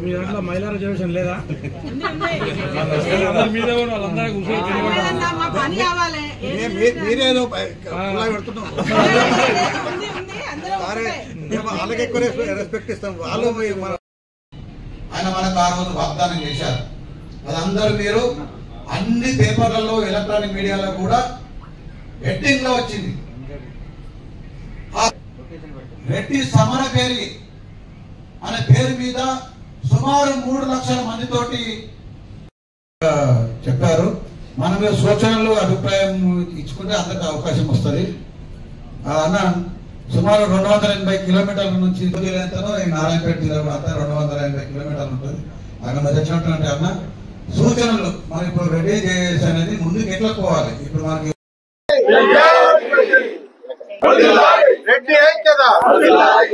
మీ దాంట్లో మహిళా రిజర్వేషన్ లేదా? మీరేదో వాళ్ళకి ఎక్కువ రెస్పెక్ట్ ఇస్తాం. వాళ్ళు ఆయన మనకు ఆ రోజు వాగ్దానం చేశారు. అదందరూ మీరు అన్ని పేపర్లలో ఎలక్ట్రానిక్ మీడియాలో కూడా హెడ్డింగ్ లో వచ్చింది. రెడ్డి సమరభేరి అనే పేరు మీద సుమారు 3 లక్షల మందితోటి చెప్పారు. మనం సూచనలు అభిప్రాయం ఇచ్చుకుంటే అందరికి అవకాశం వస్తుంది. అన్న సుమారు 280 కిలోమీటర్ల నుంచి నారాయణపేట జిల్లా 280 కిలోమీటర్లు ఉంటుంది. అక్కడ మరి వచ్చినట్టు అన్న సూచనలు మనం ఇప్పుడు రెడీ చేసి అనేది ముందుకు ఎట్లా పోవాలి. ఇప్పుడు మనకి రెడ్డి ఐక్యత,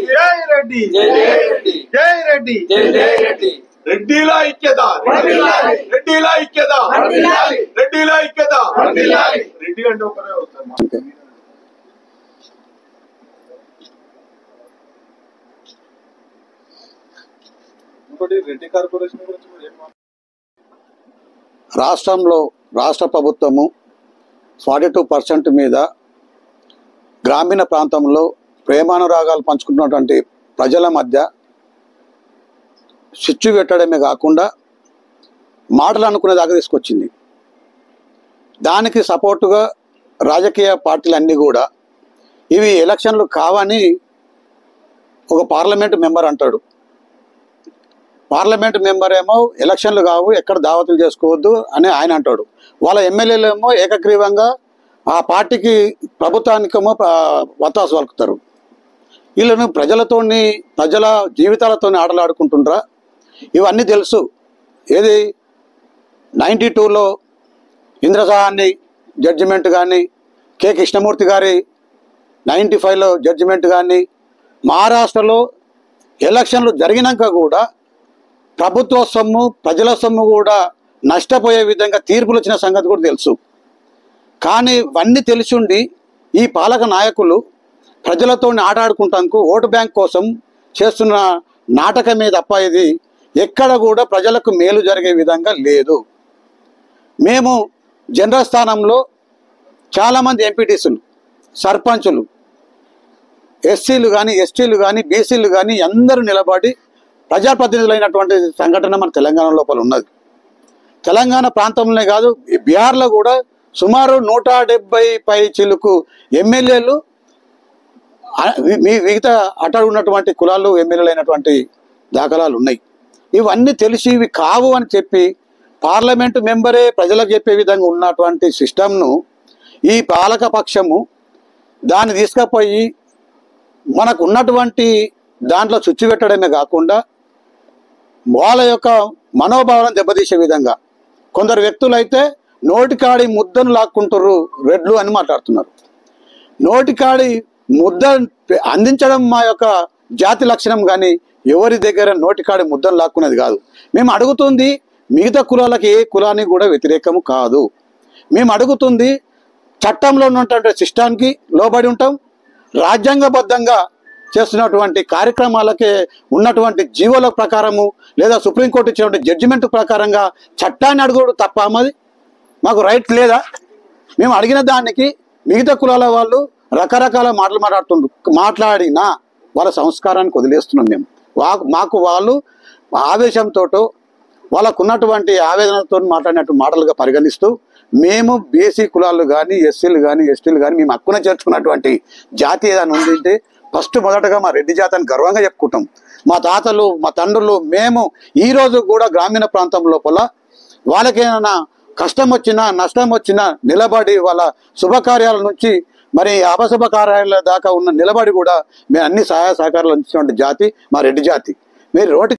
జై రెడ్డి, జై రెడ్డి, రెడ్డిల ఐక్యత, రెడ్డిల ఐక్యత, రెడ్డిల ఐక్యత. రెడ్డి అంటే ఒకరే వస్తారు. ఇంకోటి రెడ్డి కార్పొరేషన్ గురించి రాష్ట్రంలో రాష్ట్ర ప్రభుత్వము 42% మీద గ్రామీణ ప్రాంతంలో ప్రేమానురాగాలు పంచుకుంటున్నటువంటి ప్రజల మధ్య స్విచ్ పెట్టడమే కాకుండా మాటలు అనుకునే దాకా తీసుకొచ్చింది. దానికి సపోర్టుగా రాజకీయ పార్టీలన్నీ కూడా ఇవి ఎలక్షన్లు కావని ఒక పార్లమెంటు మెంబర్ అంటాడు. పార్లమెంటు మెంబర్ ఏమో ఎలక్షన్లు కావు, ఎక్కడ దావతులు చేసుకోవద్దు అని ఆయన అంటాడు. వాళ్ళ ఎమ్మెల్యేలు ఏమో ఏకగ్రీవంగా ఆ పార్టీకి ప్రభుత్వానికేమో వత్తాసు పలుకుతారు. వీళ్ళను ప్రజల జీవితాలతో ఆటలాడుకుంటుండ్రా? ఇవన్నీ తెలుసు. ఏది 92లో ఇంద్రసాహాన్ని జడ్జిమెంట్ కానీ, కె కృష్ణమూర్తి గారి 95లో జడ్జిమెంట్ కానీ, మహారాష్ట్రలో ఎలక్షన్లు జరిగినాక కూడా ప్రభుత్వ సొమ్ము ప్రజల సొమ్ము కూడా నష్టపోయే విధంగా తీర్పులు వచ్చిన సంగతి కూడా తెలుసు. కానీ ఇవన్నీ తెలిసిండి ఈ పాలక నాయకులు ప్రజలతో ఆటాడుకుంటానికి ఓటు బ్యాంక్ కోసం చేస్తున్న నాటకమే తప్ప ఇది ఎక్కడ కూడా ప్రజలకు మేలు జరిగే విధంగా లేదు. మేము జనరల్ స్థానంలో చాలామంది ఎంపీటీసీలు, సర్పంచులు, ఎస్సీలు కానీ, ఎస్టీలు కానీ, బీసీలు కానీ అందరూ నిలబడి ప్రజాప్రతినిధులైనటువంటి సంఘటన మన తెలంగాణ లోపల ఉన్నది. తెలంగాణ ప్రాంతంలోనే కాదు, బీహార్లో కూడా సుమారు 170 పై చిలుకు ఎమ్మెల్యేలు మిగతా అటడు ఉన్నటువంటి కులాలు ఎమ్మెల్యేలు అయినటువంటి దాఖలాలు ఉన్నాయి. ఇవన్నీ తెలిసి ఇవి కావు అని చెప్పి పార్లమెంటు మెంబరే ప్రజలకు చెప్పే విధంగా ఉన్నటువంటి సిస్టమ్ను ఈ పాలక పక్షము దాన్ని తీసుకుపోయి మనకు ఉన్నటువంటి దాంట్లో చుచ్చు పెట్టడమే కాకుండా వాళ్ళ యొక్క మనోభావాలను దెబ్బతీసే విధంగా కొందరు వ్యక్తులు అయితే నోటికాడి ముద్దను లాక్కుంటారు రెడ్లు అని మాట్లాడుతున్నారు. నోటికాడి ముద్ద అందించడం మా యొక్క జాతి లక్షణం, కానీ ఎవరి దగ్గర నోటికాడి ముద్దను లాక్కునేది కాదు. మేము అడుగుతుంది మిగతా కులాలకి ఏ కులానికి కూడా వ్యతిరేకము కాదు. మేము అడుగుతుంది చట్టంలో ఉన్నటువంటి సిస్టానికి లోబడి ఉంటాం, రాజ్యాంగబద్ధంగా చేస్తున్నటువంటి కార్యక్రమాలకే ఉన్నటువంటి జీవోల ప్రకారము లేదా సుప్రీంకోర్టు ఇచ్చినటువంటి జడ్జిమెంట్ ప్రకారంగా చట్టాన్ని అడుగుడు తప్ప మాది మాకు రైట్ లేదా? మేము అడిగిన దానికి మిగతా కులాల వాళ్ళు రకరకాల మాటలు మాట్లాడినా వాళ్ళ సంస్కారానికి వదిలేస్తున్నాం. మేము మాకు వాళ్ళు ఆవేశంతో వాళ్ళకున్నటువంటి ఆవేదనతో మాట్లాడినట్టు మాటలుగా పరిగణిస్తూ మేము బీసీ కులాలు కానీ, ఎస్సీలు కానీ, ఎస్టీలు కానీ మేము హక్కున చేర్చుకున్నటువంటి జాతి ఏదైనా ఉందంటే ఫస్ట్ మొదటగా మా రెడ్డి జాతిని గర్వంగా చెప్పుకుంటాం. మా తాతలు, మా తండ్రులు, మేము ఈరోజు కూడా గ్రామీణ ప్రాంతం లోపల వాళ్ళకేమైనా కష్టం వచ్చినా నష్టం వచ్చినా నిలబడి వాళ్ళ శుభకార్యాల నుంచి మరి అపశుభ కార్యాల దాకా ఉన్న నిలబడి కూడా మేము అన్ని సహాయ సహకారాలు అందించినటువంటి జాతి మా రెడ్డి జాతి. మీరు రోడ్డు